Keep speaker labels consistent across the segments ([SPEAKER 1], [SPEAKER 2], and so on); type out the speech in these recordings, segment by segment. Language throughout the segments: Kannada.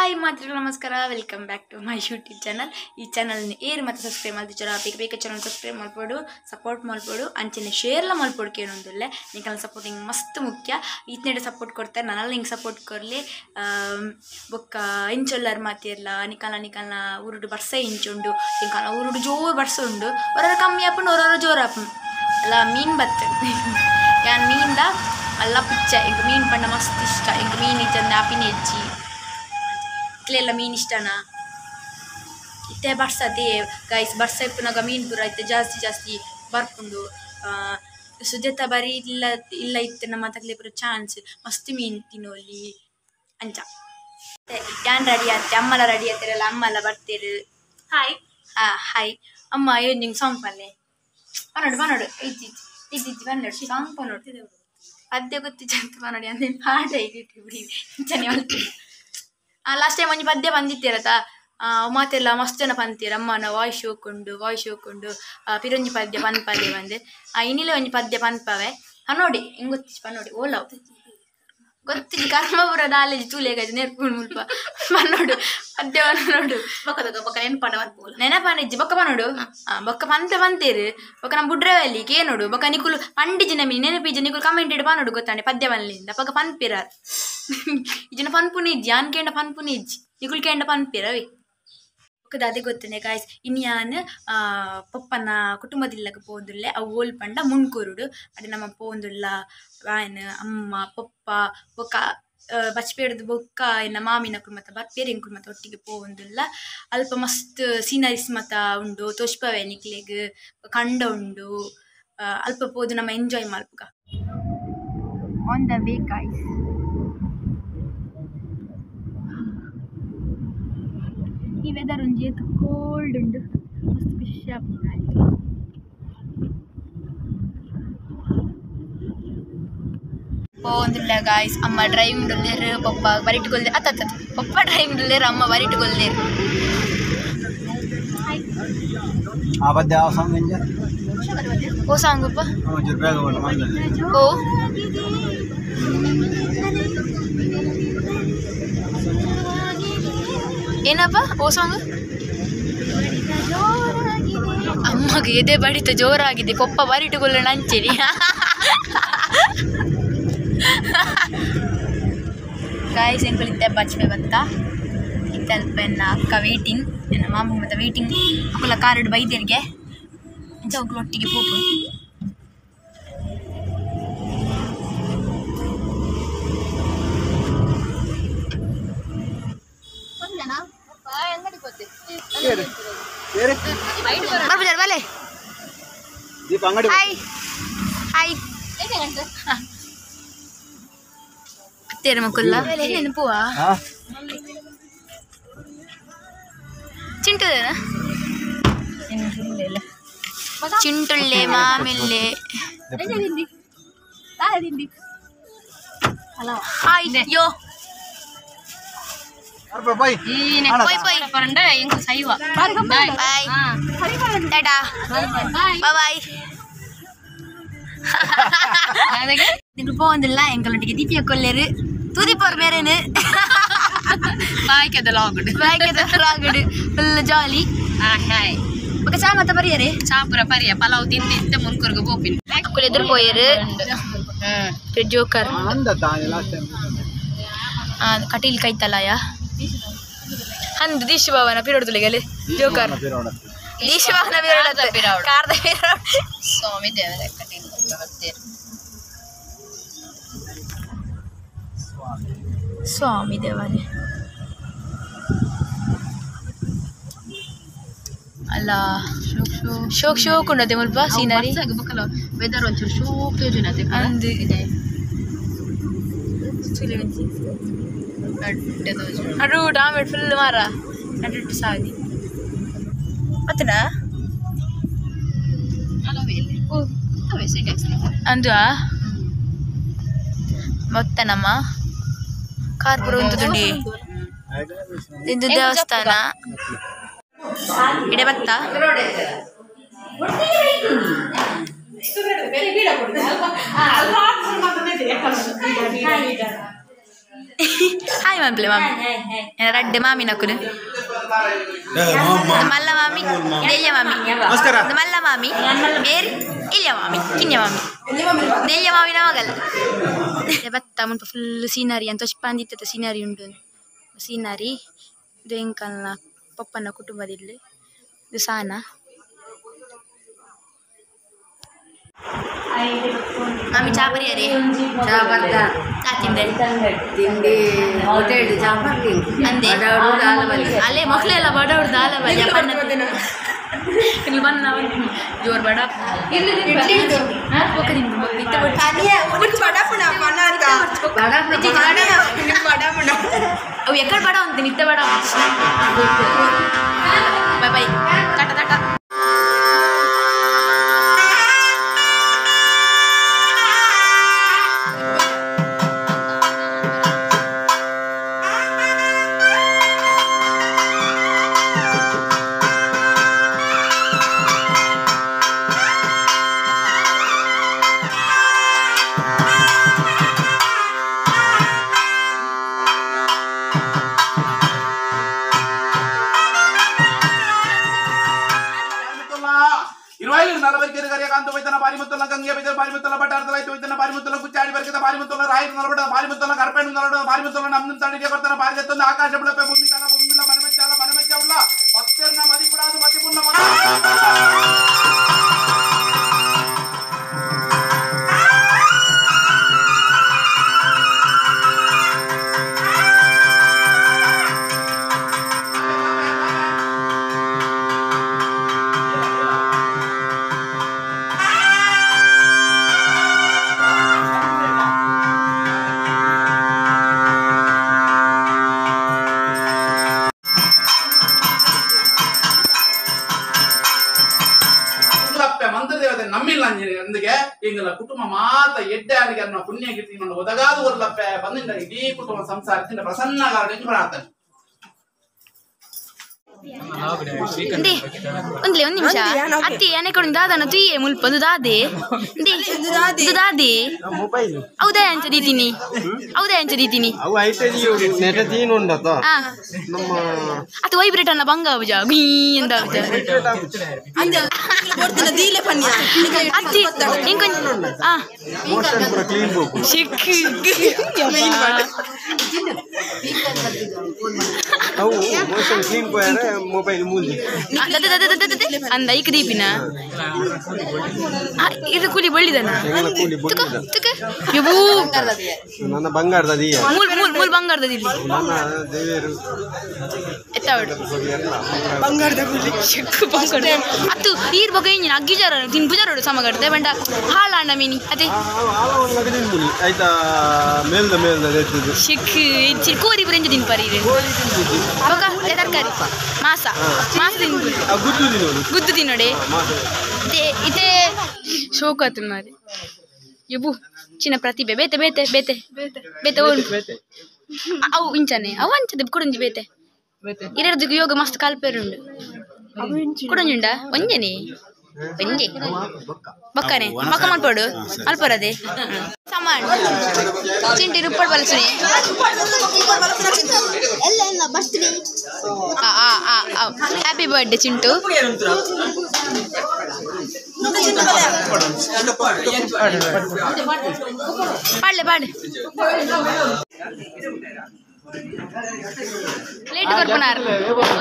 [SPEAKER 1] ಹಾಯ್ ಮಾತ್ರ ನಮಸ್ಕಾರ welcome back to my YouTube channel. ಈ ಚಾನಲ್ನ ಏರು ಮತ್ತು ಸಬ್ಸ್ಕ್ರೈಬ್ ಮಾಡ್ತಿದ್ದಾರೆ ಬೇಗ ಚಾನಲ್ ಸಬ್ಸ್ಕ್ರೈಬ್ ಮಾಡ್ಬೋದು, ಸಪೋರ್ಟ್ ಮಾಡ್ಬೋದು, ಅಂಚನೆ ಶೇರ್ಲ ಮಾಡ್ಬೋದು ಕೇಳೊಂದಿಲ್ಲ. ನಿಂಗೆ ಸಪೋರ್ಟ್ ಹಿಂಗೆ ಮಸ್ತ್ ಮುಖ್ಯ. ಈತನೆಡೆ ಸಪೋರ್ಟ್ ಕೊಡ್ತಾರೆ, ನನ್ನಲ್ಲಿ ಹಿಂಗೆ ಸಪೋರ್ಟ್ ಕೊರಲಿ. ಬೊಕ್ಕ ಇಂಚೊಲ್ಲರ್ ಮಾತಿರಲ್ಲ ನಿಕಾಲ ಉರುಡು ಬರ್ಸ ಇಂಚುಂಡು ನಿಕಾಲ ಉರುಡು ಜೋರು ಬರ್ಸ ಉಂಡು. ಒರರು ಕಮ್ಮಿ ಆಪುಂಡು ಒರರು ಜೋರು ಆಪುಂಡು ಅಲ್ಲ. ಮೀನು ಬತ್ತು ಯಾನ್ ಮೀನ್ದ ಅಲ್ಲ ಪಿಚ್ಚ ಇಂಕ ಮೀನು ಪಂಡ ಮಸ್ತ್ ಇಷ್ಟ. ಇಂಕ ಮೀನು ಇಚ್ಚಂದ ಆಪಿನ ಹೆಚ್ಚಿ ಇಕ್ಲೆಲ್ಲ ಮೀನು ಇಷ್ಟನಾ ಇತ್ತೆ ಬರ್ಸದೆ ಗೈಸ್. ಬರ್ಸ ಇಪ್ಪುನಾಗ ಮೀನು ಪೂರ ಇತ್ತೆ ಜಾಸ್ತಿ ಬರ್ಪುಂಡು. ಸುಜಾತ ಬರೀ ಇಲ್ಲ ಇತ್ತು ನಮ್ಮ ತಕ್ಲೆ ಪೂರ ಚಾನ್ಸ್ ಮಸ್ತ್ ಮೀನು ತಿನ್ನೋಲಿ ಅಂಚ. ಯಾನ್ ರೆಡಿ ಆತ್ತೆ, ಅಮ್ಮಲ ರೆಡಿ ಆತಿರಲ್ಲ, ಅಮ್ಮಲ್ಲ ಬರ್ತೀರು. ಹಾಯ್ ಹಾಯ್ ಅಮ್ಮ. ಏನು ನಿಂಗೆ ಸಾಂಗ್ ಪನ್ನೆ ಪನ್ನೋಡು ಇಜ್ಜಿ ಪನ್ನೋಡು ಸಾಂಗ್ ಪನ್ನೋಡು ಪದ್ಯ ಗೊತ್ತಿಚ್ಚಂತ ಪನ್ನೋಡಿ ಅಂದ್ರೆ ಪಾಠ ಇದ್ದಿಟ್ಟು ಬಿಡಿ ಇಂಚನೆ ಹೇಳ್ತೀನಿ. ಲಾಸ್ಟ್ ಟೈಮ್ ಒಂಜಿ ಪದ್ಯ ಬಂದಿತ್ತೀರತ್ತ ಮಾತೆಲ್ಲ ಮಸ್ತ್ ಜನ ಪಂತೀರ. ಅಮ್ಮನ ವಾಯ್ಸ್ ಹೋಗ್ಕೊಂಡು ಪಿರೊಂಜಿ ಪದ್ಯ ಪನ್ಪದೆ ಬಂದು ಇನ್ನಿಲೆ ಒಂಜಿ ಪದ್ಯ ಪನ್ಪವೆ ನೋಡಿ ಹಿಂಗೆ ಗೊತ್ತಿಚ್ಚು ಪನ್ನೋಡಿ ಓಲವ್ ಗೊತ್ತಿದ್ದು ಕರ್ಮಪುರ ನಾಲೆಜ್ ತೂಲೆಗಾಯ್ತು ನೆರ್ಪುಣ್ ಮುಲ್ಪ ಪನ್ನೋಡು ಪದ್ಯ ಪನ್ನೋಡು ನೆನಪನಿಜ್ಜಿ ಬೊಕ್ಕ ಪನ್ನೋಡು ಬೊಕ್ಕ ಪಂತೇರು ಬೊಕ್ಕ ನಮ್ಮ ಬುಡ್ರವಲ್ಲಿ ಕೇನೋಡು ಬೊಕ್ಕ ನಿಕುಲು ಪಂಡಿಜಿ ನಮಿ ನೆನಪಿಜ್ಜಿ ನಿಕುಲು ಕಮೆಂಟೆಡ್ ಪನ್ನೋಡು ಗೊತ್ತಾಂಡೆ ಪದ್ಯ ಬನ್ಲಿಂದ ಬೊಕ್ಕ ಪನ್ಪಿರಾರ್ ಇಜ್ಜಿನ ಪನ್ಪುನಿಜ್ಜಿ ಆನ್ಕೇಂಡ ಪನ್ಪುನಿಜ್ಜಿ ನಿಕುಲ್ ಕೇಂಡ ಪನ್ಪಿರವಿ ಬೊಕ್ಕದ ಅದೇ ಗೊತ್ತನೆ ಗಾಯ್ಸ್. ಇನ್ಯಾನ್ ಪಪ್ಪನ ಕುಟುಂಬದಿಲ್ಲಗ ಪೋಂದುಲ್ಲೆ ಅವು ಓಲ್ ಪಂಡ ಮುಣ್ಕೂರುಡು ಅಡೆ ನಮ್ಮ ಪೋಂದುಲ್ಲ ವಾಯನ್ ಅಮ್ಮ ಪಪ್ಪ ಬೊಕ್ಕ ಬಚ್ಪೇಡ್ದು ಬೊಕ್ಕ ಎನ್ನ ಮಾಮಿನ ಕುಟುಂಬ ಬರ್ಪೇರಿ ಕುಟುಂಬ ಒಟ್ಟಿಗೆ ಪೋಂದುಲ್ಲ. ಅಲ್ಪ ಮಸ್ತ್ ಸೀನರೀಸ್ ಮತ ಉಂಡು ತೋಷ್ಪವೆ ನಿಕ್ಲೆಗ್ ಕಂಡ ಉಂಡು ಅಲ್ಪ ಪೋದು ನಮ್ಮ ಎಂಜಾಯ್ ಮಲ್ಪುಗ ಆನ್ ದ ವೇ ಗಾಯ್ಸ್. ಈ ವೆದರ್ ಒಂಜಿ ಕೋಲ್ಡ್ ಉಂಡು ಮಸ್ತ್ ಖುಷಿ ಆಪುಂಡು. ಪೋಂದುಲ್ಲ ಗಾಯ್ಸ್. ಅಮ್ಮ ಡ್ರೈವಿಂಗ್ ಡೊಲ್ಲೇರು ಪಪ್ಪ ಬರಿಟ್ಕೊಲ್ದೆ ಅತ್ತ ಪಪ್ಪ ಡ್ರೈವಿಂಗ್ ಡೊಲ್ಲೇರು ಅಮ್ಮ ಬರಿಟ್ಕೊಲ್ದೇರು. ಓ ಸಾಂಗಪ್ಪ ಓ ಏನಪ್ಪ ಓ ಸಾಂಗ್. ಅಮ್ಮಗೆ ಎದೆ ಬಡಿತ ಜೋರಾಗಿದೆ ಪಪ್ಪ ಬರಿಟುಕೊಳ್ಳೋಣ ಅಂಚೇರಿ. ಗಾಯ್ಸ್ ಎಂಕುಲಿದ್ದೆ ಬಚ್ಪೆ ಬತ್ತ ಇತ್ತಲ್ಪ ಎನ್ನ ಅಕ್ಕ ವೇಟಿಂಗ್ ಎನ್ನ ಮಾಮ ಮತ್ತು ವೇಟಿಂಗ್ ಅಕ್ಕುಲ ಕಾರಡು ಬೈದೇರಿಗೆ ಜೋಗ್ಲು ಒಟ್ಟಿಗೆ ಪೋಪು. ಬಲೆ ಹಾಯ್ ಹಾಯ್ ಅತ್ತೇರ ಮಕ್ಕಳ ನೆನಪುವಾ ಚಿಂಟುದೇನ ಚಿಂಟುಳ್ಳೆ ಮಾಮೆಲ್ಲೆ ಹಾಯ್ ಯೋ ಬಾಯ್ നിങ്ങൾ പോകുന്നില്ല എങ്കളൊട്ടിക്ക് ദീപിയ കൊല്ലേര് തൂതിപ്പോർ വേറേന് ಫುಲ್ ಜಾಲಿ. ಓಕೆ ಚಾ ಮತ್ತೆ ಪರಿಯರಿ ಚಾಪುರ ಪರಿಯ ಪಲಾವ್ ತಿಂದಿದ್ದ ಮುನ್ಕೂರ್ಗ ಗೋಪಿನ್ ಅಕ್ಕುಲ್ ಎದುರು ಪೋಯರು ಜೋಕರ್ ಕಟೀಲ್ ಕೈತಲಯ ಹಂದು ದೀಶ್ ಭವನ ಪಿರೋಡ್ ತುಳಿಗಲಿ ಜೋಕರ್ ದೀಶ್ ಭವನ ಕಾರ್ದ ಸ್ವಾಮಿ ದೇವರ ಕಟೀಲ್ ಸ್ವಾಮಿ ದೇವರೇ ಅಲ್ಲ ಶೋಕ್ ಉಂಡತೆ ಮುಲ್ಪ ಸೀನರಿ ವೆದರ್ ಒಂಚೂರು ಶೋಕ್ ಯೋಜನೆ ಅಂದು ಇದೆ ಅಡು ಡಾಮೆಟ್ ಫುಲ್ ಮಾರ ನಡ್ಡು ಸಾದಿ ಮತ್ತನಾ ಅಂದು ಮೊತ್ತನಮ್ಮ ಕಾರ್ಪುರ ಉಂತುಂಡಿ ಇಂದು ದೇವಸ್ಥಾನ ಇಡೆ ಬತ್ತ ಹಾಯ್ ಮಲ್ಪಲೆ ಮಾಮಿ ರಡ್ಡೆ ಮಾಮಿ ನಕ್ಕುದು ಮಲ್ಲ ಮಾಮಿ ನೆಲ್ಯ ಮಾಮಿ ಮಲ್ಲ ಮಾಮಿ ಮೇರಿ ಇಲ್ಯ ಮಾಮಿ ಕಿನ್ಯ ಮಾಮಿ ನೆಲ್ಯ ಮಾಮಿನ ಮಗಲ್ಲ ಬತ್ತ ಮುನ್ಪ ಫುಲ್ ಸೀನರಿ ಅಂತ ಚಿಪ್ಪಂದಿತ್ತ ಸೀನರಿ ಉಂಟು ಸೀನರಿ ಇದು ಎಂಕಲ್ನ ಪಪ್ಪನ ಕುಟುಂಬದಿಲ್ಲ ಇದು ಸಾನ ಮಾಮಿ ಚಾ ಬರಿಯರಿ ಚಾ ಬರ್ತಾ ಚಾ ತಿಂದೆ ತಿಂಡಿ ಹೋಟೆಲ್ ಚಾ ಬರ್ತಿ ಅಂದೆ ಅಲ್ಲೇ ಮಕ್ಕಳೆಲ್ಲ ಬಡವ್ರು ದಾಲ ಬಲ್ಲಿ ಇಲ್ಲಿ ಬಂದು ಜೋರ್ ಬಡ ಅವು ಎಕಡೆ ಬಡ ಅಂತ ನಿತ್ಯ ಬಡ ಬಾಯ್ ಬಾಯ್ ಟಾಟ ಟಾಟ
[SPEAKER 2] పారిముత్తుల గంగే బిదర పారిముత్తుల పట్టార్తల అయితోయితన పారిముత్తుల కుచ్చాడి వరకత పారిముత్తుల రాయి నలబడ పారిముత్తుల కర్పెను నలబడ పారిముత్తుల నమ్మున తడిగే కొత్తన పారిజెత్తుంది ఆకాశములపై భూమి కల భూమిల మనమచ్చల పచ్చర్న మదిపురాదు మతిపున్న అందుకే ఇంగల కుటుంబ మాత ఎడ్డానికి అన్న పుణ్యకీర్తి మన ఉదగాదు ఊర్లప్ప ಬಂದಿಂದ ಇಡೀ ಕುಟುಂಬ ಸಂಸಾರದಿಂದ ಪ್ರಸನ್ನಗಾರನಿಗೆ ಪ್ರಾರ್ಥನೆ
[SPEAKER 1] ಒಂದ್ಲೆ ಒಂದ್ ನಿಮಿಷ ಅತ್ತಿ ಅನೆ ಕೊಡು ದಾದನ ತುಯ್ಯೆ ಮುಲ್ಪದು ದಾದೆ ದಾದೆ ಹೌದಾ ಅಂತ ದೀತೀನಿ ಹೌದಾ ಅಂತ ದೀತೀನಿ ಅದು ವೈಬ್ರೇಟ್ ಅನ್ನ ಬಂಗ ಬುಜ ಗುಯ್ ಅಂತ ಅತ್ತಿ ಇಂಕೊಂಚ
[SPEAKER 3] ಮೊಬೈಲ್ ಮೂಲಿ
[SPEAKER 1] ಅಂದ ಈ ಕ್ರೀಪಿನ ಇದು ಕೂಲಿ ಬಳ್ಳಿದನ
[SPEAKER 3] ನನ್ನ ಬಂಗಾರದ
[SPEAKER 1] ಮೂಲ್ ಬಂಗಾರದ ಅತ್ತು ಈರ್ ಬಗ್ಗೆ ಅಗ್ಗಿ ಜಾರ ತಿನ್ ಬುಜಾರ ಸಮಗಡ್ದೆ ಬಂಡ ಹಾಳಾಂಡ ಮೀನಿ ಅದೇ
[SPEAKER 3] ಆಯ್ತಾ ಮೇಲ್ದ ಮೇಲ್ದ
[SPEAKER 1] ಕೋರಿ ಬರೆಂಜ ತಿನ್ ಪರಿ ತರಕಾರಿ ಮಾಸ ಮಾಸ ಗುದ್ದು ತಿನ್ನೋಡೆ ಇದೇ ಶೋಕತ್ ಮಾರಿ ಯಬು ಚಿನ್ನ ಪ್ರತಿಭೆ ಬೇತೆ ಬೇತೆ ಬೇತೆ ಬೇತೆ ಅವು ಇಂಚನೆ ಅವು ಅಂಚದೆ ಕುಡಂಜಿ ಬೇತೆ ಇರದಕ್ಕೆ ಯೋಗ ಮಸ್ತ್ ಕಾಲ್ಪೇರುಂಡು ಕುಡಂಜುಂಡ ಒಂಜನೆ ಒಂಜೆ ಬಕ್ಕನೆ ಮಕ್ಕ ಮಾಡ್ಪಾಡು ಅಲ್ಪರದೆ ಸಮಾನ್ ಚಿಂಟಿ ರುಪ್ಪಡ್ ಬಲಸುನೆ ಹ್ಯಾಪಿ ಬರ್ತ್ಡೇ ಚಿಂಟು ಪಾಡ್ಲೆ ಪಾಡ್ ಪ್ಲೇಟ್ ಕೊರ್ಪುನಾರ್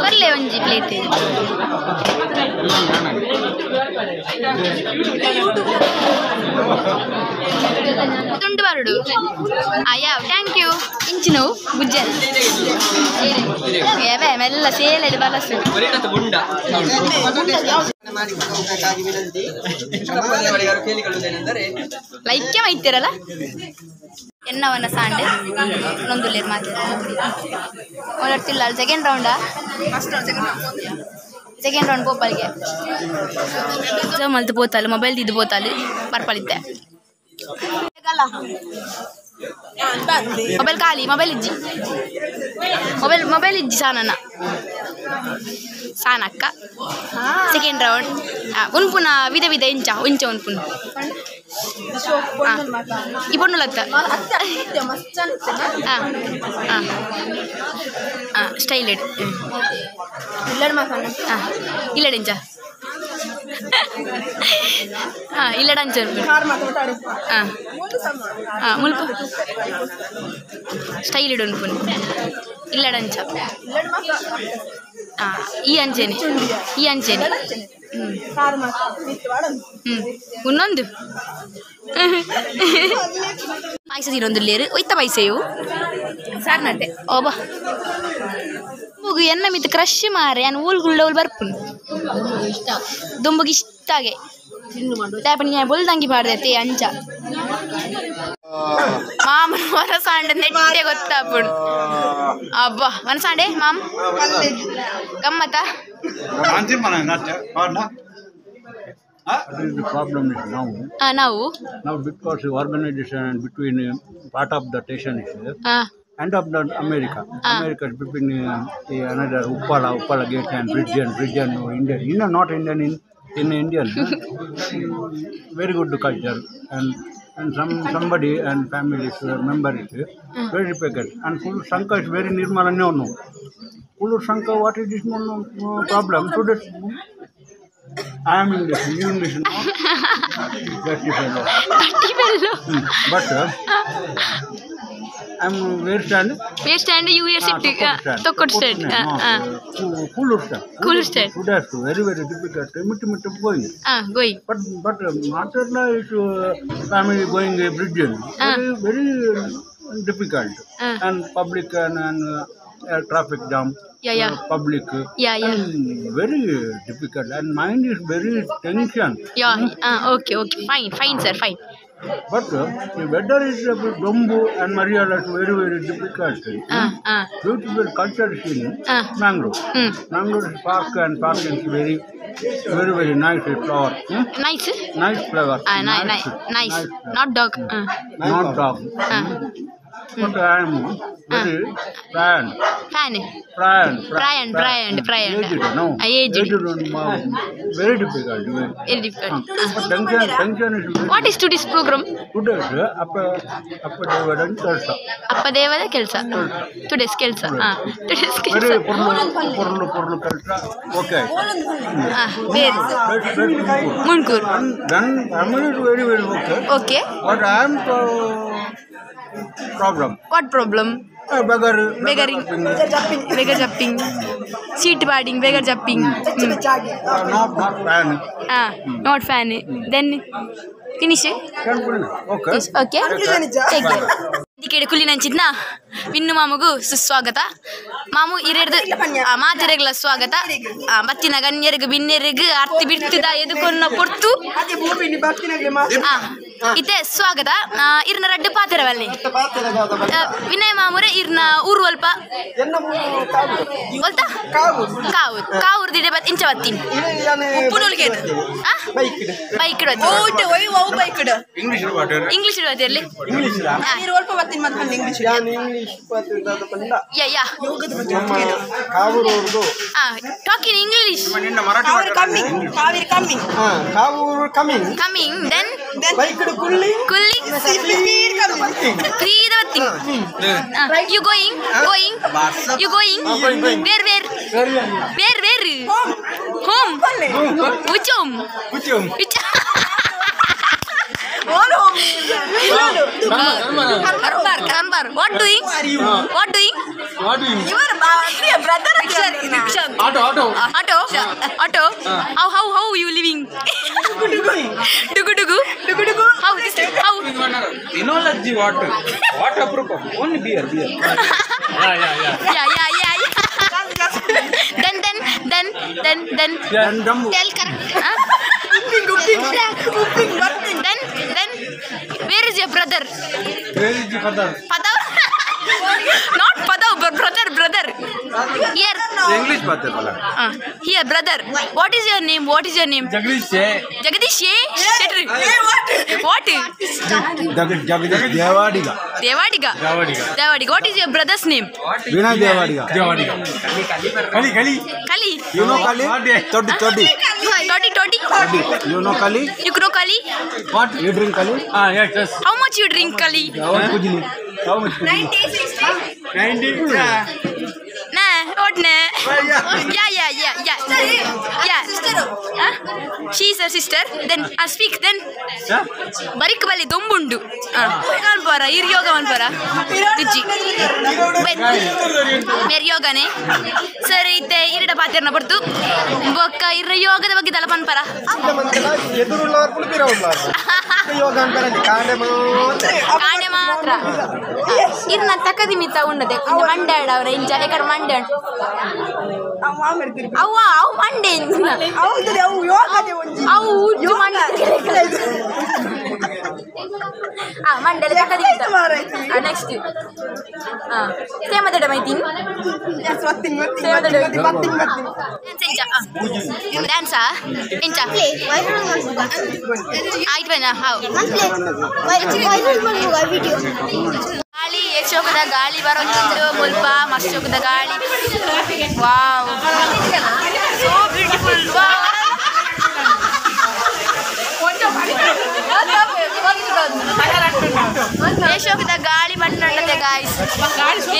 [SPEAKER 1] ಬರ್ಲೆ ಒಂಜಿ ಪ್ಲೇಟ್ ತುಂಡು ಬರಡು ಅಯ್ಯ ಥ್ಯಾಂಕ್ ಯು ಇಂಚಿನವು ಬುಜ್ಜನ್ ಏವೇ ಮೆಲ್ಲ ಸೇಲಲ್ಲಿ ಬಲಸು ಲೈಕ್ಯ ಮೈತಿರಲ್ಲ ಎನ್ನವನ್ನ ಸಾಂಡೆ ನೊಂದುಲ್ಲೇರು ಮಾತಾಡ್ತಿಲ್ಲ ಸೆಕೆಂಡ್ ರೌಂಡಾ ಸೆಕೆಂಡ್ ರೌಂಡ್ ಪೋಪಲ್ಗೆ ಮಲ್ತು ಪೋತಾಲು ಮೊಬೈಲ್ ತಿದ್ದು ಪೋತಾಲು ಪರ್ಪಲಿದ್ದೆ ಮೊಬೈಲ್ ಖಾಲಿ ಮೊಬೈಲ್ ಇಜ್ಜಿ ಸಾನನ್ನ ಸಾನಕ್ಕ ಸೆಕೆಂಡ್ ರೌಂಡ್ ಉನ್ಪುನ ವಿಧ ವಿಧ ಇಂಚ ಉಂಚ ಉನ್ಪುನ ಈ ಪೊಣ್ಣುಲತ್ತ ಸ್ಟೈಲ್ ಇಡು ಇಲ್ಲಡೆಂಚ ಇಲ್ಲಡಂಚ ಮುಲ್ಪ ಸ್ಟೈಲ್ ಇಡು ಅನ್ಕೊಂಡು ಇಲ್ಲಡಂಚ ಈ ಅಂಚೆನೆ ಇನ್ನೊಂದು ಪಾಯಸ ತಿನ್ನೊಂದು ಲೇರು ಒಯ್ತ ಪಾಯಸೆಯು ಸಾರ್ ನಡ್ಡೆ ಓಬಾ ಹೋಗು ಎನ್ನ ಮಿತ್ ಕ್ರಶ್ ಮಾರೆ ನಾನು ಊಲ್ಗುಳ್ಳವಳು ಬರ್ಪುನು ದುಂಬಗೆ ಇಷ್ಟಾಗೆ ತಾಪನಿ ಬೊಲ್ದಂಗಿ ಪಾಡ್ದೈತೆ ಅಂಚ ಮಾಮ ಮನಸಾಂಡೆ ನೆಟ್ಟೆ ಗೊತ್ತಾಪುಡು ಅಬ್ಬಾ ಮನಸಾಂಡೆ ma'am ಗಮ್ಮತ್ತ
[SPEAKER 4] The problem is now because the organization between part of the station is end of the America is between another Uppala gate and Bridge and Indian, not Indian in Indian. Very good culture and somebody and families member is very respected and Kulur Sanka is very nirmal and no. Kulur Sanka, what is this problem? So that I am English, you English, no? Dirty fellow. But I am where stand?
[SPEAKER 1] Where stand? You here sitting? Tokkod stand.
[SPEAKER 4] Kulur stand.
[SPEAKER 1] Kulur stand.
[SPEAKER 4] So that's very difficult. Going.
[SPEAKER 1] Going.
[SPEAKER 4] But Materna is family going a bridge. Very difficult. And public and traffic jam. Public. And very difficult. And mind is very tension.
[SPEAKER 1] Okay. Fine, sir. Fine.
[SPEAKER 4] But the weather is Dombu and Mariala is very difficult. Beautiful culture is in mangrove. Mangrove is park and is very nice flower.
[SPEAKER 1] Nice?
[SPEAKER 4] Nice flower.
[SPEAKER 1] Nice. Not dog.
[SPEAKER 4] Not dog. But I am very Brian. No. Aged. Very difficult.
[SPEAKER 1] Very difficult.
[SPEAKER 4] Tension is very.
[SPEAKER 1] What is today's program?
[SPEAKER 4] Today's
[SPEAKER 1] Appadevada Kelsa. Today's Kelsa. Today's Kelsa.
[SPEAKER 4] Very Purlu Kelsa. Okay.
[SPEAKER 1] Munkur.
[SPEAKER 4] Then family is very okay.
[SPEAKER 1] Okay.
[SPEAKER 4] But I am problem.
[SPEAKER 1] What problem?
[SPEAKER 4] Begging.
[SPEAKER 1] Beggar jumping. Seat padding. Beggar jumping.
[SPEAKER 4] Not fan.
[SPEAKER 1] Not fan. Then finish it.
[SPEAKER 4] Okay.
[SPEAKER 1] Take care. ಇದಕ್ಕೆ ಕುಲ್ಲಿ ನಂಚಿದ್ನ ವಿನ್ನು ಮಾಮಗೂ ಸುಸ್ವಾಗತ ಮಾಮು ಹಿರಿಯರ್ದು ಮಾತಿರೆಗಳ ಸ್ವಾಗತ ಬತ್ತಿನ ಗಣ್ಯರಿಗೆ ಬಿನ್ನೆರಿಗೆ ಆರ್ತಿ ಬಿಡ್ತಿದ ಎದುಕೊನ್ನ ಪೊರ್ತು ಇತ್ತೆ ಸ್ವಾಗತ ಇರ್ನ ರಡ್ಡು ಪಾತಿರವಲ್ಲಿ ವಿನಯ ಮಾಮೂರೆ ಇರ್ನ ಊರು ಅಲ್ಪ बोलता काऊर दिदे बात इंचा बातीन उपुनुल के बाइक इंग्लिश बातेरले ನೀರು ಸ್ವಲ್ಪ ಬಾತೀನ್ ಮತ್ತೆ ಇಂಗ್ಲಿಷ್ ಯಾ Kavoor talk in English Kavoor coming then bike ಕುಲ್ಲಿ ಸ್ಪೀಡ್ ಬಾತೀನ್ you going where home which home all home Karmar what doing your brother auto how you living dugu how
[SPEAKER 3] Enology water proof only beer
[SPEAKER 1] yeah then tell correct then where is your brother Padav not Padav but brother here
[SPEAKER 3] English baat
[SPEAKER 1] here brother what is your name Jagdish what Devadiga what is your brother's name
[SPEAKER 4] Vinay Devadiga
[SPEAKER 3] Kali
[SPEAKER 4] you know Kali Toddi
[SPEAKER 1] Toddy.
[SPEAKER 4] You know Kali?
[SPEAKER 1] You know Kali?
[SPEAKER 4] What? You drink Kali?
[SPEAKER 3] Yes.
[SPEAKER 1] How much you drink Kali?
[SPEAKER 4] How much Kujli? How much Kujli?
[SPEAKER 3] 90. Yeah.
[SPEAKER 1] Nah, what nah? Yeah. Huh? She is her sister. Then speak then. Barik bali dombundu. Kan pora ir yoga man pora. Tuji. Mer yoga ne. Sir ite irida patirna bartu. Bokka ir yoga da bagidala pan pora.
[SPEAKER 5] ಎದುರುಳ್ಳವರು ಕುಳಿತಿರೋಲ್ಲ ಯೋಗ ಅಂತಾರೆ ಕಾಂಡೆ
[SPEAKER 1] ಕಾಣೆ ಮಾತ್ರ ಇರ್ನ ತಕದಿ ಮಿತ ಉಂಡದೆ ಮಂಡೆ ಅವರ ಇಂಜ ಎಕಡೆ ಮಂಡೆ ಅವ್ವ ಅವು ಮಂಡೆ ಅವು ಉಜ್ಜು ಮಂಡೆ ಮಂಡೆಲೆ ತಕದಿ ಮಿತ ನೆಕ್ಸ್ಟ್ ಸೇಮದಡ ಮೈತಿನ್ ಡ್ಯಾನ್ಸಾ ಇಂಚ ಆಯ್ತು ಬನ್ನ ಹಾವು ಗಾಳಿ ಎಷ್ಟೋಕದ ಗಾಳಿ ಬರೋದು ಮುಲ್ಪ ಮಸ್ತೋಕದ ಗಾಳಿ ವಾವ್ ಸೋ ಬ್ಯೂಟಿಫುಲ್ ವಾವ್ ಎಷ್ಟೋಕದ ಗಾಳಿ ಬಂಟುಂಡತೆ ಗಾಯ್ಸ್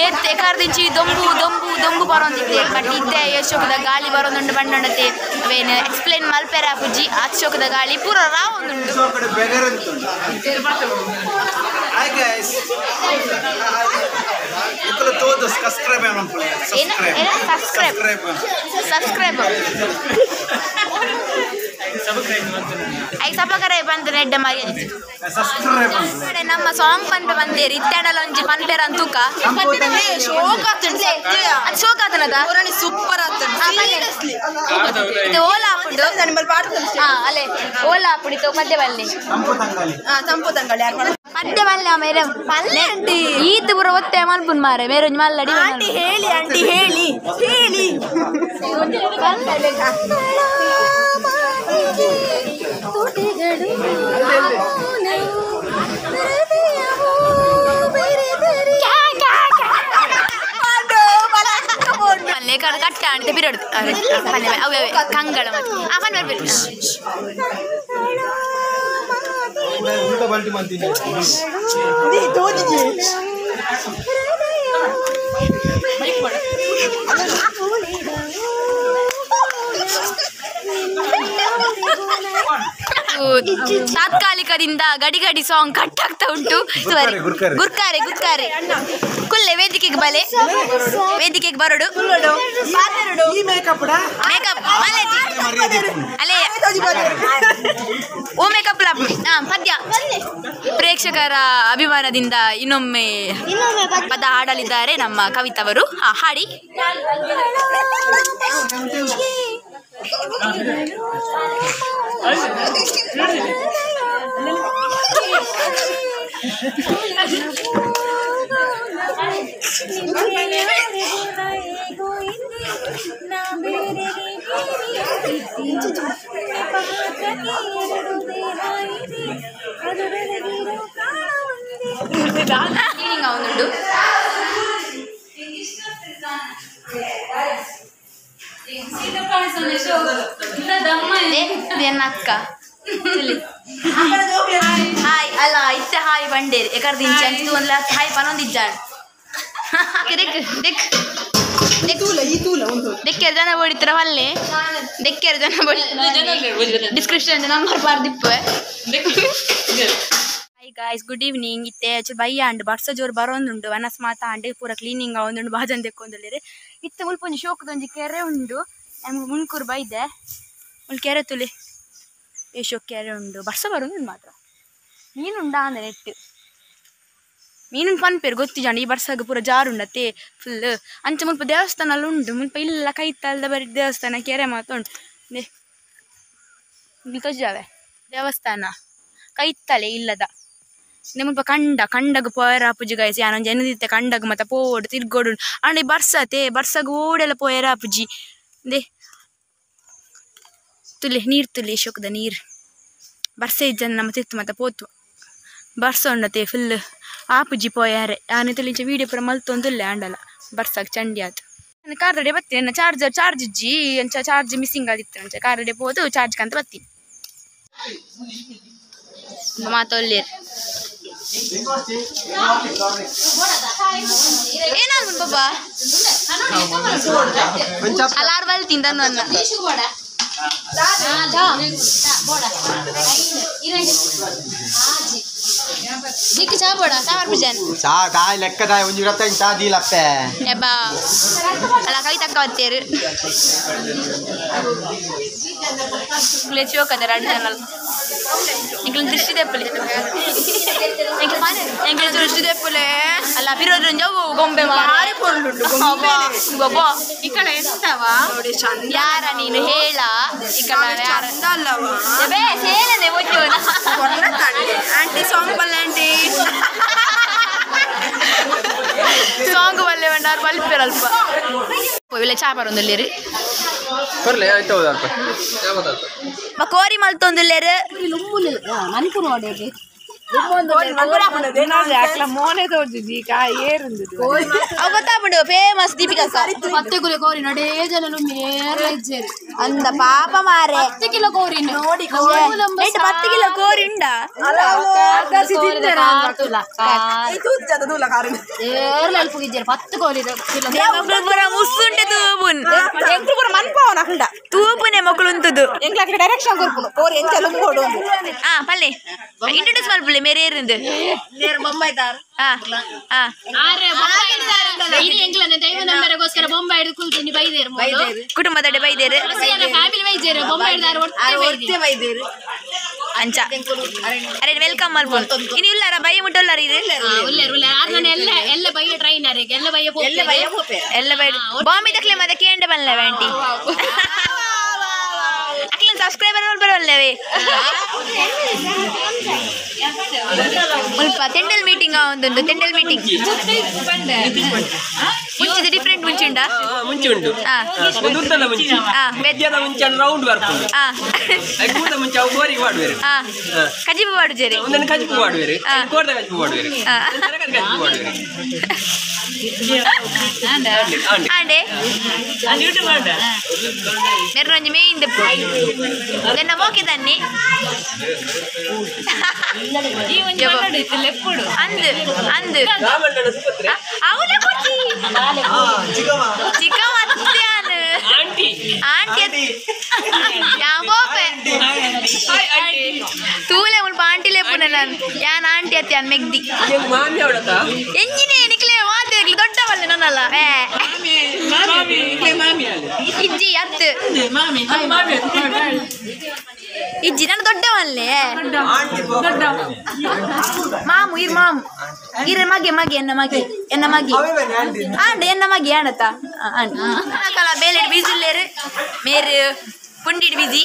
[SPEAKER 1] ಏತ್ ಎಕರ್ದಿಂಚಿ ದೊಂಬು ಬರೋಂದಿತ್ತೆ ಬಟ್ ಇತ್ತೆ ಎಷ್ಟೋಕದ ಗಾಳಿ ಬರೋದುಂಡು ಬಂಟುಂಡತೆ ಅವೇನು ಎಕ್ಸ್ಪ್ಲೇನ್ ಮಲ್ಪೆರ ಪುಜ್ಜಿ ಅಚ್ಚೋಕದ ಗಾಳಿ ಪೂರ ರಾವೊಂದುಂಡು
[SPEAKER 5] Hi guys. Ikula todo subscribe
[SPEAKER 1] ಅಂತ ನೆಡ್ಡ ಮರಿ ನಮ್ಮ ಸಾಂಗ್ ಪಂಡು ಬಂದೇರಿ ಇತ್ತಡಲ ಒಂಜಿ ಪಂಪೆರ ಅಂತೂಕ ಶೋಕ ಆತನದ ಸೂಪರ್ ಇದು ಓಲಾ ಹಾಪುಂಡು ಅಲ್ಲೇ ಓಲಾ ಹಾಪುಡಿತು ಮಧ್ಯ ಬಲ್ಲಿ ಮಧ್ಯ ಬಲ್ಲಿ ಮೇರೆ ಈತ್ ಪುರ ಒತ್ತೆ ಮಲ್ಪುನ್ ಮಾರೆ ಮೇರೆ ಒಂಜಿ ಮಲ್ಲಡಿ ಹೇಳಿ ಕಟ್ಟಾಣಿತ ಬಿರೋಡು ಅವೇ ಕಂಗಳ ಅವನ್ ಬರ್ಬೇಕು ತಾತ್ಕಾಲಿಕದಿಂದ ಗಡಿ ಸಾಂಗ್ ಕಟ್ ಆಗ್ತಾ ಉಂಟು ಗುರ್ಕಾರೆ ಕುಲ್ಲೆ ವೇದಿಕೆಗೆ ಬರೋಡು ಮೇಕಪ್ ಅಲ್ಲೇ ಓ ಮೇಕಪ್ ಪದ್ಯ ಪ್ರೇಕ್ಷಕರ ಅಭಿಮಾನದಿಂದ ಇನ್ನೊಮ್ಮೆ ಪದ ಹಾಡಲಿದ್ದಾರೆ ನಮ್ಮ ಕವಿತವರು ಹಾಡಿ అవునుండు ಅಕ್ಕ ಹಾಯ್ ಅಲ್ಲ ಇತ್ತೆ ಹಾಯ್ ಬಂಡೇರಿ ಎಕರ್ ದಿಂಚಿ ಒಂದ್ ಹಾಯ್ ಪನೊಂದಿಜ್ಜಾಡ್ ದೆಕ್ಕೆರ್ ಜನ ಬೋಡಿತ್ರ ಹೊಲ್ಲೆ ದೆಕ್ಕೆರ್ ಜನ ಬೋಡಿ ಡಿಸ್ಕ್ರಿಪ್ಷನ್ ನಂಬರ್ ಪಾರ್ದಿಪ್ಪೆ ಗಾಯ್ಸ್ ಗುಡ್ ಈವ್ನಿಂಗ್ ಇತ್ತೆ ಬಯ್ಯ ಅಂಡ್ ಬರ್ಸ ಜೋರು ಬರೋಂದುಂಡು ವನಸ್ ಮಾತಾ ಅಂಡೆ ಪೂರ ಕ್ಲೀನಿಂಗ್ ಅವೊಂದುಂಡು ಬಾಜನ್ ತೆಕ್ಕೊಂದುಲ್ಲೆರ್ ಇತ್ತೆ ಮುಲ್ಪೊಂಜಿ ಶೋಕದೊಂಜಿ ಕೆರೆ ಉಂಡು ನಮ್ಗೆ ಮುನ್ಕೂರು ಬೈದೆ ಒಂದು ಕೆರೆ ತುಲಿ ಏಶೋ ಕೆರೆ ಉಂಡು ಬರ್ಸ ಬರೋದು ಮಾತ್ರ ಮೀನುಂಡ ಅಂದ್ರೆ ನೆಟ್ಟು ಮೀನು ಪನ್ಪೇರು ಗೊತ್ತಿಜಾಂಡ ಈ ಬರ್ಸಾಗ ಪೂರ ಜಾರುಂಡತ್ತೆ ಫುಲ್ ಅಂಚ ಮುಲ್ಪ ದೇವಸ್ಥಾನ ಅಲ್ಲಿ ಉಂಡು ಮುಲ್ಪ ಇಲ್ಲ ಕೈತಲ್ದ ಬರೀ ದೇವಸ್ಥಾನ ಕೆರೆ ಮಾತುಂಡು ತೋಜಾವೆ ದೇವಸ್ಥಾನ ಕೈತ್ತಲೆ ಇಲ್ಲದ ಮುಲ್ಪ ಕಂಡಗ ಪೋಯರ ಪೂಜೆ ಗಾಯ್ಸಿ ಯಾನೊಂದು ಜನದಿತ್ತೆ ಕಂಡಗ ಮತ್ತೆ ಪೋಡು ತಿರ್ಗೋಡು ಅಂಡ್ ಬರ್ಸಾಗ ಓಡೆಲ್ಲ ಪೋಯರ ಪೂಜಿ ದೇ ತುಲೆ ನೀರು ತುಲೆ ಶೋಕದ ನೀರು ಬರ್ಸೆ ಇಜ್ಜನ ನಮ್ಮ ತಿತ್ತು ಮತ್ತೆ ಪೋತು ಬರ್ಸ ಉಂಡತೆ ಫುಲ್ ಆಪುಜಿ ಪೋಯಾರೆ ಆನೆ ತುಲಿಂಚ ವೀಡಿಯೋ ಪೂರ ಮಲ್ತೊಂದುಲ್ಲೆ ಆಂಡಲ ಬರ್ಸಾಗ ಚಂಡಿ ಆತು ಕಾರ್ ರೆಡಿ ಬರ್ತೀನಿ ಚಾರ್ಜ್ ಇಜ್ಜಿ ಅಂಚ ಚಾರ್ಜ್ ಮಿಸ್ಸಿಂಗ್ ಆಗಿತ್ತು ಅಂಚ ಕಾರ್ ರೆಡಿ ಹೋದು ಚಾರ್ಜ್ ಕಂತ ಬರ್ತೀನಿ ಮಾತೊಲ್ಲೇರು ಏನಾಗ್ಬಿಟ್ಟು ಬಾಬಾ ಅಲಾರ್ ಬಲ್ತೀನಿ ತನ್ನ Dikit siya po na, samar po dyan.
[SPEAKER 5] Sa dahil lekka dahil unjur at yung tadi lappe.
[SPEAKER 1] Eba, ala kayo tagkawatir. Kulit ka na rin channel. Ingklang dristy de puli. Ingklang dristy de puli. Ala piro rin jaw gombe mari polu. Gombe. Baba. Ikkada entava? Yara neenu hela. Ikkada yara. Chandallava. Ebe selane mojjona. Korna tande. Aunty song ballanti. Song balle vandaru balipper alpa. Povile chaparondalleri.
[SPEAKER 5] ಬರ್ಲಿ ಆಯ್ತು ಹೌದಲ್ಪ
[SPEAKER 1] ಕೋರಿ ಮಲ್ತೊಂದುಲ್ಲೇರು
[SPEAKER 6] ಮೋನೆ ತೋರ್ಸಿದ್ದಿ
[SPEAKER 1] ಗೊತ್ತಾಗ್ಬಿಡು ಫೇಮಸ್ ದೀಪಿಕಾ
[SPEAKER 6] ಮತ್ತೆ ಗುಲೆ ಕೋರಿ ನಡೇ ಜನ
[SPEAKER 1] ಅಂದ ಪಾಪ ಮಾರೆ
[SPEAKER 6] 10 ಕಿಲೋ ಕೋರಿ ನೋಡಿ
[SPEAKER 1] 10 ಕಿಲೋ ಕೋರಿ ಉಂಡ ಮುಸ್ಸುಂಟೆ ತೂಪುನ್ ತೂಪುನೆ ಮಕ್ಕಳು ಉಂಟದು
[SPEAKER 6] ಡೈರೆಕ್ಷನ್ ಕೊರ್ಪುನು ಕೋರಿ ಎಂಚಲು ಕೊಡು
[SPEAKER 1] ಪಲ್ಲೆ ಇಂಟ್ರೊಡ್ಯೂಸ್ ಮಾಡ್ಬಿಡ್ಲಿ ಮೇರೆ ಏರಿಂದು
[SPEAKER 6] ಬೊಂಬಾಯ್ತಾರ ದೈವ ನಂಬರಗೋಸ್ಕರ ಬೊಂಬೆ ಹಿಡಿದು ಕುಲ್ತೀನಿ ಬೈದೇರು
[SPEAKER 1] ಕುಟುಂಬದಡೆ ಬೈದೇರು
[SPEAKER 6] ಫ್ಯಾಮಿಲಿ ಬೈದೇರು ಬೊಂಬೆ ಹಿಡಿದಾರು
[SPEAKER 1] ಬೈದೇರು ಅಂಚ ಅರೆ ವೆಲ್ಕಮ್ ಮಾಡ್ಬೋದು ಇನ್ನು ಇಲ್ಲಾರ ಬೈ ಮುಟ್ಟಲ್ಲಾರ ಇದು
[SPEAKER 6] ಎಲ್ಲ ಬೈಯ ಟ್ರೈನರ್ ಎಲ್ಲ ಬೈಯ
[SPEAKER 1] ಬಾಂಬೆ ತಕ್ಲೆ ಮತ್ತೆ ಕೇಂದ್ರ ಬಲ್ಲವೆ ಆಂಟಿ ಅಕ್ಲೇನು ಸಬ್ಸ್ಕ್ರೈಬರ್ ಬರಲ್ಲವೇ ಸ್ವಲ್ಪ ತೆಂಡಲ್ ಮೀಟಿಂಗ್ ಒಂದೊಂದು ತೆಂಡಲ್ ಮೀಟಿಂಗ್ ಮುಂಚಿದ ಡಿಫ್ರೆಂಟ್ ಮುಂಚೆ ಉಂಟಾ
[SPEAKER 7] ಮುಂಚೆ ಉಂಟು ಉದ್ದದ ಮುಂಚೆ ಮೆದ್ಯದ ಮುಂಚೆ ರೌಂಡ್ ಬರ್ಕೊಂಡು ಕೂದ ಮುಂಚೆ ಅವು ಗೋರಿಗೆ ಮಾಡುವೇರು
[SPEAKER 1] ಕಜಿಬು ಮಾಡುಜೇರಿ
[SPEAKER 7] ಒಂದನ್ನು ಕಜಿಪು ಮಾಡುವೇರು ಕೋರ್ದ ಕಜಿಪು ಮಾಡುವೇರು ಕಜಿಪು ಮಾಡುವೇರು
[SPEAKER 1] ಆಂಡೆ ಮೆರ್ನೊಂಜಿ ಮೇಯಿಂದ ನನ್ನ ಮೋಕೆ ತನ್ನಿ ಅಂದು ಅಂದು ಅವನೇ ಕೊಚ್ಚಿ ಚಿಕ್ಕ ಮತ್ತ್ಯಾನು ಆಂಟಿ ಯಾ ಬೋಪೆ ತೂಲೆ ಮುಲ್ಪ ಆಂಟಿ ಲೇಪುನೆ ನಾನು ಯಾನ್ ಆಂಟಿ ಅತ್ಯಾನ್ ಮೆಗ್ದಿ ಎಂಜಿನೇ ನಿಕ್ಲೆ ಮಾತೇಗ್ಲಿ ದೊಡ್ಡವಲ್ಲೆ ನನ್ನಲ್ಲ ಇಜ್ಜಿ ಅತ್ತು ಇಜ್ಜಿ ನಾನು ದೊಡ್ಡವಲ್ಲೇ ಮಾಮು ಇರ್ ಮಾಮು ಇರ ಮಗೆ ಎನ್ನ ಮಗೆ ಆಂಡೆ ಎನ್ನ ಮಗೆ ಆಣತ್ತ ಕಲ ಬೇಲೆ ಬೀಜುಲ್ಲೇರು ಮೇರು ಪುಂಡಿಡ್ ಬೀಜಿ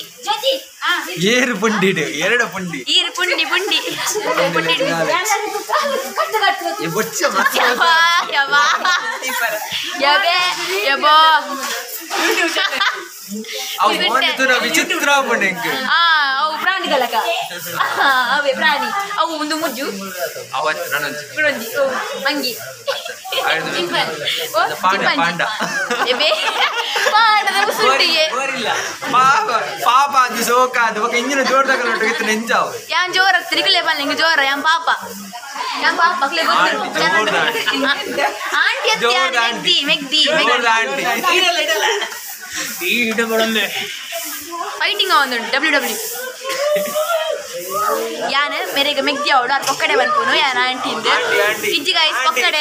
[SPEAKER 5] ಏರು ಪುಂಡಿಡು ಎರಡು ಪುಂಡಿ
[SPEAKER 1] ಈರು ಪುಂಡಿ ಪುಂಡಿಡ್
[SPEAKER 5] ವಿಚಿತ್ರ
[SPEAKER 1] ಅವು ಪ್ರಾಣಿಗಳಕ ಅವೇ ಪ್ರಾಣಿ ಅವು ಒಂದು ಮುಜ್ಜು ಮಂಗಿ
[SPEAKER 5] ಪಾಪ ಅದು ಸೋಕ ಅದು ఒక ఇంజిన జోర్దగల ఇత నెంచావు
[SPEAKER 1] యాన్ జోర త్రికలే పల్లె ఇంగ జోర యాన్ పాప అక్లే గొత్తు ఆంటీ అత్తి మెగ్ది ಫೈಟಿಂಗ್ ಒಂದು ಡಬ್ಲ್ಯೂ ಯಾನ್ ಮೇರೆಗೆ ಮೆಗ್ದಿ ಅವಡು ಅದು ಪೊಕ್ಕಡೆ ಬಂದ್ಪುನು ಯಾನ್ ಆಂಟಿಂದು ಇಜ್ಜಿ ಗಾಯ್ಸ್ ಪೊಕ್ಕಡೆ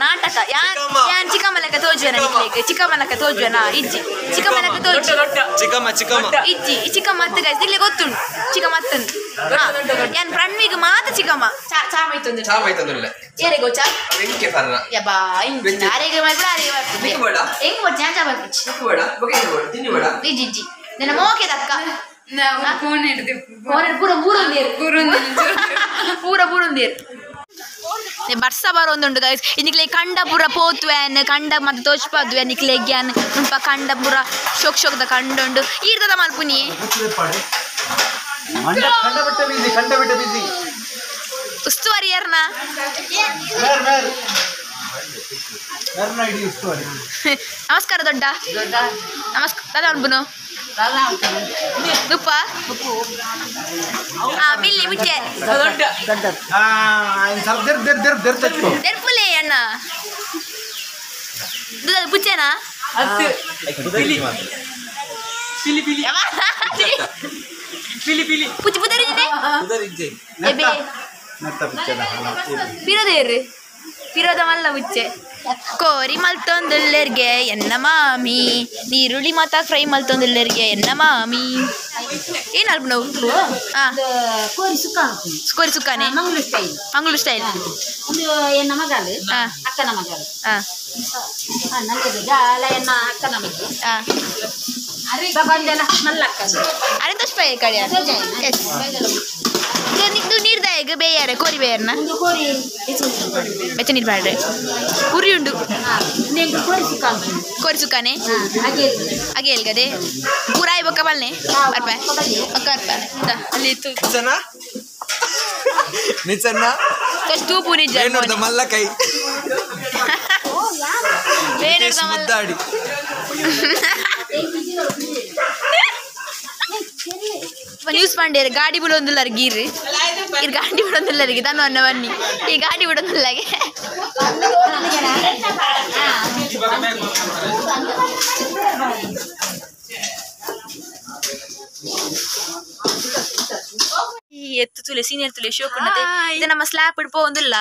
[SPEAKER 1] ನಾಟಕ ಯಾನ್ ಚಿಕ್ಕಮ್ಮನಕ ತೋಜುವನ ನಿಕ್ಲೇಗೆ ಚಿಕ್ಕಮ್ಮನಕ ತೋಜುವನ ಇಜ್ಜಿ ಚಿಕ್ಕಮ್ಮನಕ ತೋಜು
[SPEAKER 5] ಚಿಕ್ಕಮ್ಮ
[SPEAKER 1] ಇಜ್ಜಿ ಚಿಕ್ಕಮ್ಮ ಅತ್ತ ಗಾಯ್ಸ್ ನಿಕ್ಲೆ ಗೊತ್ತುಂಡು ಚಿಕ್ಕಮ್ಮ ಅತ್ತಂದು ಯಾನ್ ಪ್ರಣ್ವಿಗೆ ಮಾತ ಚಿಕ್ಕಮ್ಮ ಚಾ ಮೈತೊಂದು ಏರೆ ಗೊಚ್ಚಾ
[SPEAKER 5] ಬೆಂಕಿ ಫರ್ನ
[SPEAKER 1] ಯಬ್ಬಾ ಇಂಜಿ ಆರೆಗೆ ಮಾಡ್ಬಿಡ ಆರೆಗೆ ಬರ್ತದೆ ಹೆಂಗ್ ಬರ್ತಿ ಚಾ ಬರ್ತಿ ಇಜ್ಜಿ ನನ್ನ ಮೋಕೆ ತಕ್ಕ ಪೂರ ಬರ್ಸ ಬರೋಂದುಂಡು ಗೈಸ್ ನಿಕ್ಲೆ ಕಂಡ ಪೂರ ಪೋತ್ವೇನ್ ಕಂಡ ಮತ್ತೆ ತೋಚ್ಪದ್ವೆ ನಿಕ್ಲೆ ಗ್ಯಾನ್ ಉಂಪ ಕಂಡ ಪೂರ ಶೋಕ್ದ ಕಂಡುಂಡು ಈರ್ತದ ಮಲ್ಪುನಿ ಉಸ್ತುವಾರಿ ಯಾರನ ನಮಸ್ಕಾರ ದೊಡ್ಡ ನಮಸ್ಕಾರ ಅನ್ಬನು ತುಪ್ಪ ಬಿಲ್ಲಿ ಮುಚ್ಚೆ ತೆರ್ಪುಲೆ ಅಣ್ಣ ಬುಚ್ಚೆನಾ ಪುಚ್ಚಿ ಪುದರಿಜಿದೆ ಪಿರೋದೇರ್ರಿ ಪಿರೋದ ಮಲ್ಲ ಮುಚ್ಚೆ ಕೋರಿ ಮಲ್ತೊಂದುಲ್ಲರ್ಗೆ ಎನ್ನ ಮಾಮಿ ನೀರುಳ್ಳಿ ಮಾತಾ ಫ್ರೈ ಮಲ್ತೊಂದುಲ್ಲರ್ಗೆ ಎನ್ನ ಮಾಮಿ ಏನು ಅಲ್ಪ ನಾವು ಕೋರಿ ಸುಕ್ಕಾನೆ ಮಂಗಳೂರು ಸ್ಟೈಲ್
[SPEAKER 8] ಒಂದು ಎನ್ನ ಮಗಳು ಅಕ್ಕನ ಮಗಳು ಎನ್ನ ಅಕ್ಕನ ಮಗಳು
[SPEAKER 1] ಅರೆಂತ ಸ್ಪೈ ಕಡೆ ಇದು ನೀರ್ದಾಯಗ ಬೇಯಾರೆ ಕೋರಿ ಬೇಯರ್ನ ಬೆಚ್ಚ ನೀರು ಮಾಡ್ರೆ ಉರಿ ಉಂಡು ಕೋರಿ ಸುಕ್ಕಾನೆ ಹಾಗೆ ಎಲ್ಗದೆ ಪೂರಾಯಿ ಬೊಕ್ಕ ಬಲ್ನೆ ಅರ್ಪ ಅಕ್ಕ ಅರ್ಪ ಅಲ್ಲಿ ಇತ್ತು ಅಷ್ಟು ಪೂರಿ
[SPEAKER 5] ಮಲ್ಲ ಕೈ
[SPEAKER 1] ಮುದ್ದಾಡಿ ನ್ಯೂಸ್ ಪಂಡೇರು ಗಾಡಿ ಬಿಡೊಂದುಲ್ಲರ್ ಗೀರು ಇರ್ ಗಾಡಿ ಬಿಡೊಂದುಲ್ಲರಿಗೆ ತಾನು ಅನ್ನ ಬನ್ನಿ ಈ ಗಾಡಿ ಬಿಡೊಂದುಲ್ಲಗೆ ಈ ಎತ್ತು ತುಲೆ ಸೀನಿಯರ್ ತುಲೆ ಶೋಕುಂಡತೆ ಇದು ನಮ್ಮ ಸ್ಲ್ಯಾಪ್ ಇಡ್ಪೋ ಒಂದಿಲ್ಲ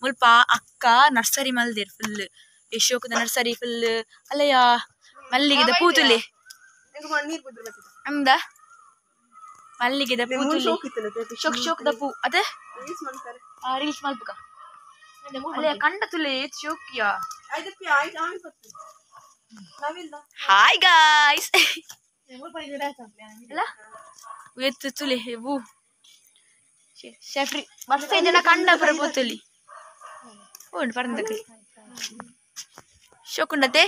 [SPEAKER 1] ಮುಲ್ಪ ಅಕ್ಕ ನರ್ಸರಿ ಮಲ್ದೇರು ಫುಲ್ ಯಶೋಕದ ನರ್ಸರಿ ಫುಲ್ ಅಲ್ಲಯ್ಯ ಮಲ್ಲಿಗೆದ ಪೂತುಲೆ ನಮ್ದ ಮಲ್ಲಿಗೆದ ಪೂತುಲೆ ಶೋಕದ ಪೂ ಅದೇ ರೀಲ್ಸ್ ಮಲ್ಪಕ ಅಲ್ಲಯ್ಯ ಕಂಡ ತುಲೆ ಶೋಕಿಯ ಹಾಯ್ ಗಾಯ್ಸ್ ಅಲ್ಲ ಎತ್ತು ತುಲೆ ಹೂ ಶೆಫ್ರಿ ಮಸ್ತ್ ಇದೆಲ್ಲ ಕಂಡ ಪರ ಪೂತುಲಿ ಓಡ್ ಪರಂದಕ್ಕೆ ಶೋಕುಂಡತೆ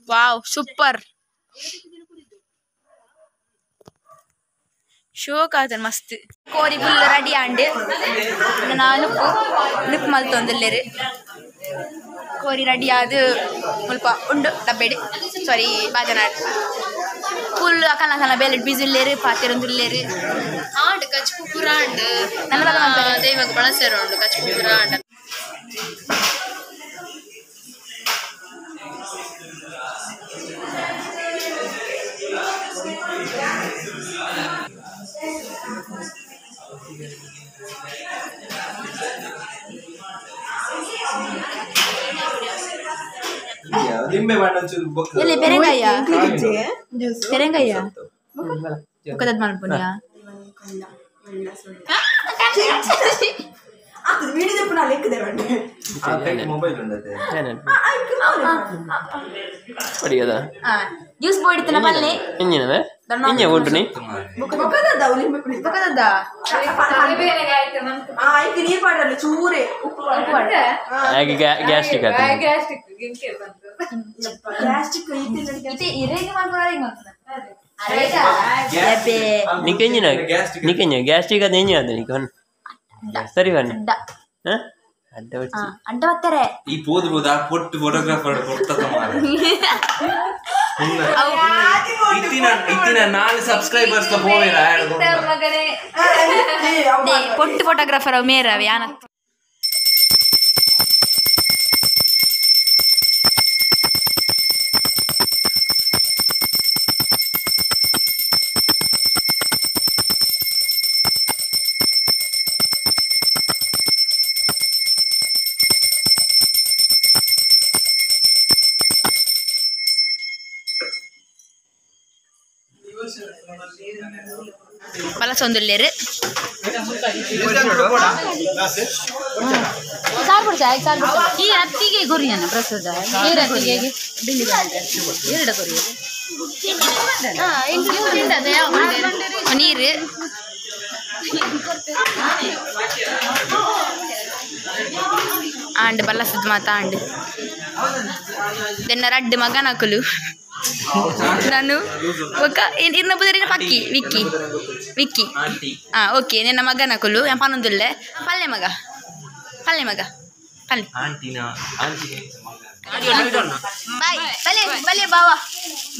[SPEAKER 1] ವಾವ್ ಸೂಪರ್ ಶೋಕ್ ಆತನ್ ಮಸ್ತ್ ಕೋರಿ ಫುಲ್ ರೆಡಿ ಆಂಡ್ ನಾನು ನುಪ್ಪು ಮಲ್ತೊಂದಿಲ್ಲೇರು ಕೋರಿ ರೆಡಿ ಆದ ಸ್ವಲ್ಪ ಉಂಡು ಡಬ್ಬೆಡಿ ಸಾರಿ ಬಾಜನಾಡು ಫುಲ್ ಅಕಲ ಬೇಲೆ ಬೀಜುಲ್ಲೇರು ಪಾತಿರೊಂದುಲ್ಲೇರು ಆಂಡ್ ಕಚ್ಪುರ ಆಂಡ್ ನನ್ನ ದೈವಾಗ ಬಳಸೇರು ಉಂಡು ಕಚ್ಪುರ ಆಂಡ್ ಎಲ್ಲಿ ಪೆರಂಗಾಯ ಪೆರಂಗಾಯ ಮುಖದದ್ ಮಾಡ್ಪುಣ್ಯ ಜ್ಯೂಸ್ ಬೋಡಿತನ ಬಲ್ಲೆ
[SPEAKER 7] ಎಂಜಿನದ ಎಂಜ ಓಟುನಿ ಗ್ಯಾಸ್ಟ್ರಿಕ್ ನಿಕೆಂಜಿನ ಗ್ಯಾಸ್ಟ್ರಿಕ್ ಅದ ಎಂಜ ಅದ ನಿಕ ಸರಿ ಬನ್ನಿ
[SPEAKER 1] ಅಡ್ಡ ಬರ್ತಾರೆ
[SPEAKER 2] ಈ ಪೋದ ಪೊಟ್ಟು ಫೋಟೋಗ್ರಾಫರ್ ಇತ್ತಿನ 4 ಸಬ್ಸ್ಕ್ರೈಬರ್ಸ್
[SPEAKER 1] ಪೊಟ್ಟು ಫೋಟೋಗ್ರಾಫರ್ ಅವ್ ಮೇರವೆ ಯಾನ ಬಲಸೊಂದುಲ್ಲೇರು
[SPEAKER 8] ಈ ಅತ್ತಿಗೆ ಗುರಿಯನ್ನ ಪ್ರಸಾದ ಎರಡು ಗುರಿ
[SPEAKER 1] ನೀರು ಆಂಡ್ ಬಲ್ಲಸದ್ ಮಾತ ಆಂಡ್ ದೆನ್ನ ರಡ್ಡು ಮಗನಕುಲು ನಾನು ఒక ಇನ್ನೊಬ್ಬರಿನ ಪಕ್ಕಿ ವಿಕ್ಕಿ ವಿಕ್ಕಿ ಓಕೆ ನಿನ್ನ ಮಗನಕುಲು ಪನ್ನೊಂದುಲ್ಲೆ ಪಲ್ಲೆ ಮಗ ಅಲ್ಲಿ
[SPEAKER 5] ಆಂಟಿನ ಆಂಟಿ
[SPEAKER 1] ಬಾಯ್ ಬಲೆ ಬಲೆ ಬಾವ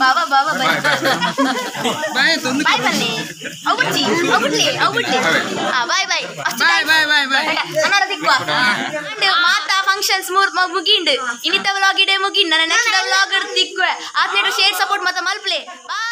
[SPEAKER 1] ಬಾವ ಬಾವ ಬಲೆ ಬಾಯ್ ಬನ್ನಿ ಅವ್ಬಿಡ್ಲಿ ಅವ್ಬಿಡ್ಲಿ ಬಾಯ್ ಬಾಯ್ ಅಷ್ಟು ಅನಾರ ದಿಕ್ವಾ ಮಾತಾ ಫಂಕ್ಷನ್ಸ್ ಮುಗಿಂಡು ಇನ್ನಿತ ವ್ಲಾಗ್ ಇಡೇ ಮುಗಿಂಡು ನನ್ನ ನೆಕ್ಸ್ಟ್ ವ್ಲಾಗ್ ದಿಕ್ವೆ ಆತ್ನೇಟು ಶೇರ್ ಸಪೋರ್ಟ್ ಮಾತಾ ಮಲ್ಪ್ಲೆ ಬಾಯ್.